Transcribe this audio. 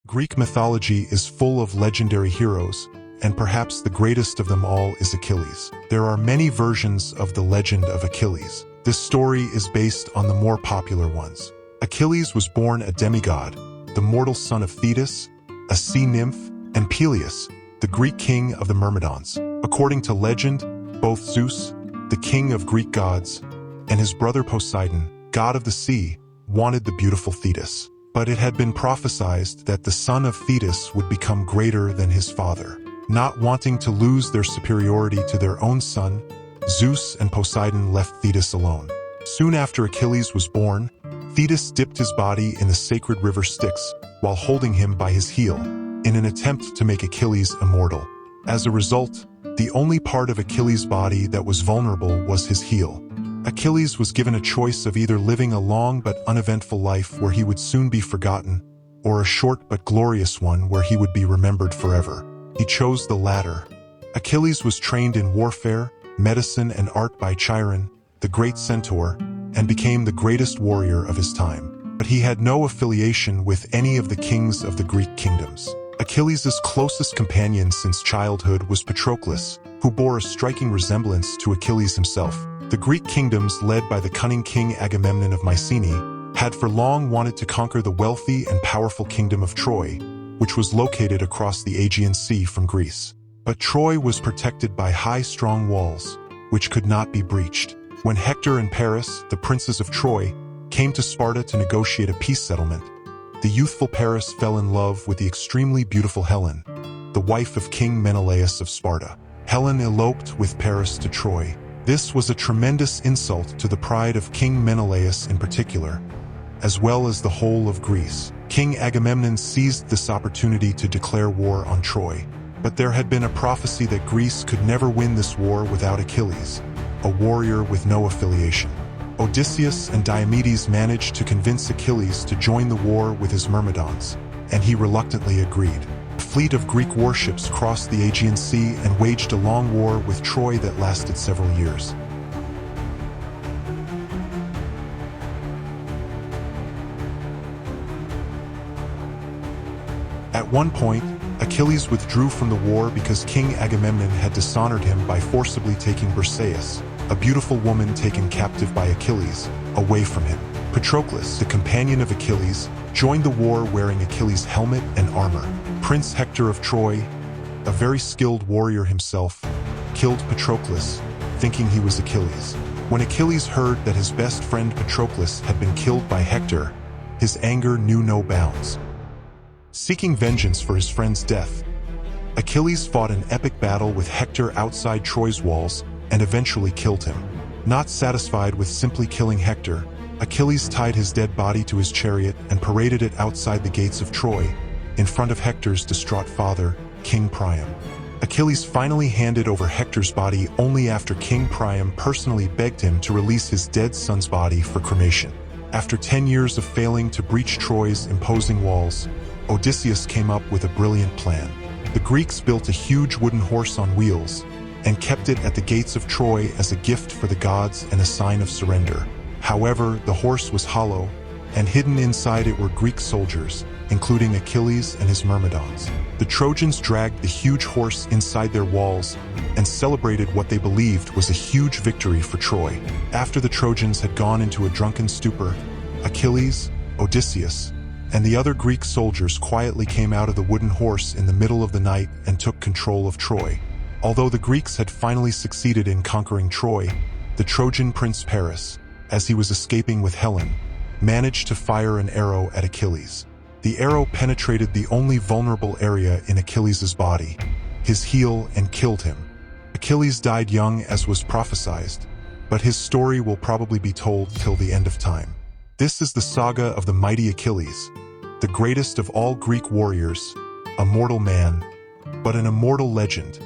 Greek mythology is full of legendary heroes, and perhaps the greatest of them all is Achilles. There are many versions of the legend of Achilles. This story is based on the more popular ones. Achilles was born a demigod, the mortal son of Thetis, a sea nymph, and Peleus, the Greek king of the Myrmidons. According to legend, both Zeus, the king of Greek gods, and his brother Poseidon, god of the sea, wanted the beautiful Thetis. But it had been prophesied that the son of Thetis would become greater than his father. Not wanting to lose their superiority to their own son, Zeus and Poseidon left Thetis alone. Soon after Achilles was born, Thetis dipped his body in the sacred River Styx while holding him by his heel, in an attempt to make Achilles immortal. As a result, the only part of Achilles' body that was vulnerable was his heel. Achilles was given a choice of either living a long but uneventful life where he would soon be forgotten, or a short but glorious one where he would be remembered forever. He chose the latter. Achilles was trained in warfare, medicine, and art by Chiron, the great centaur, and became the greatest warrior of his time. But he had no affiliation with any of the kings of the Greek kingdoms. Achilles' closest companion since childhood was Patroclus, who bore a striking resemblance to Achilles himself. The Greek kingdoms, led by the cunning king Agamemnon of Mycenae, had for long wanted to conquer the wealthy and powerful kingdom of Troy, which was located across the Aegean Sea from Greece. But Troy was protected by high, strong walls, which could not be breached. When Hector and Paris, the princes of Troy, came to Sparta to negotiate a peace settlement, the youthful Paris fell in love with the extremely beautiful Helen, the wife of King Menelaus of Sparta. Helen eloped with Paris to Troy. This was a tremendous insult to the pride of King Menelaus in particular, as well as the whole of Greece. King Agamemnon seized this opportunity to declare war on Troy. But there had been a prophecy that Greece could never win this war without Achilles, a warrior with no affiliation. Odysseus and Diomedes managed to convince Achilles to join the war with his Myrmidons, and he reluctantly agreed. A fleet of Greek warships crossed the Aegean Sea and waged a long war with Troy that lasted several years. At one point, Achilles withdrew from the war because King Agamemnon had dishonored him by forcibly taking Briseis, a beautiful woman taken captive by Achilles, away from him. Patroclus, the companion of Achilles, joined the war wearing Achilles' helmet and armor. Prince Hector of Troy, a very skilled warrior himself, killed Patroclus, thinking he was Achilles. When Achilles heard that his best friend Patroclus had been killed by Hector, his anger knew no bounds. Seeking vengeance for his friend's death, Achilles fought an epic battle with Hector outside Troy's walls and eventually killed him. Not satisfied with simply killing Hector, Achilles tied his dead body to his chariot and paraded it outside the gates of Troy, in front of Hector's distraught father, King Priam. Achilles finally handed over Hector's body only after King Priam personally begged him to release his dead son's body for cremation. After 10 years of failing to breach Troy's imposing walls, Odysseus came up with a brilliant plan. The Greeks built a huge wooden horse on wheels and kept it at the gates of Troy as a gift for the gods and a sign of surrender. However, the horse was hollow, and hidden inside it were Greek soldiers, including Achilles and his Myrmidons. The Trojans dragged the huge horse inside their walls and celebrated what they believed was a huge victory for Troy. After the Trojans had gone into a drunken stupor, Achilles, Odysseus, and the other Greek soldiers quietly came out of the wooden horse in the middle of the night and took control of Troy. Although the Greeks had finally succeeded in conquering Troy, the Trojan prince Paris, as he was escaping with Helen, managed to fire an arrow at Achilles. The arrow penetrated the only vulnerable area in Achilles' body, his heel, and killed him. Achilles died young as was prophesied, but his story will probably be told till the end of time. This is the saga of the mighty Achilles, the greatest of all Greek warriors, a mortal man, but an immortal legend.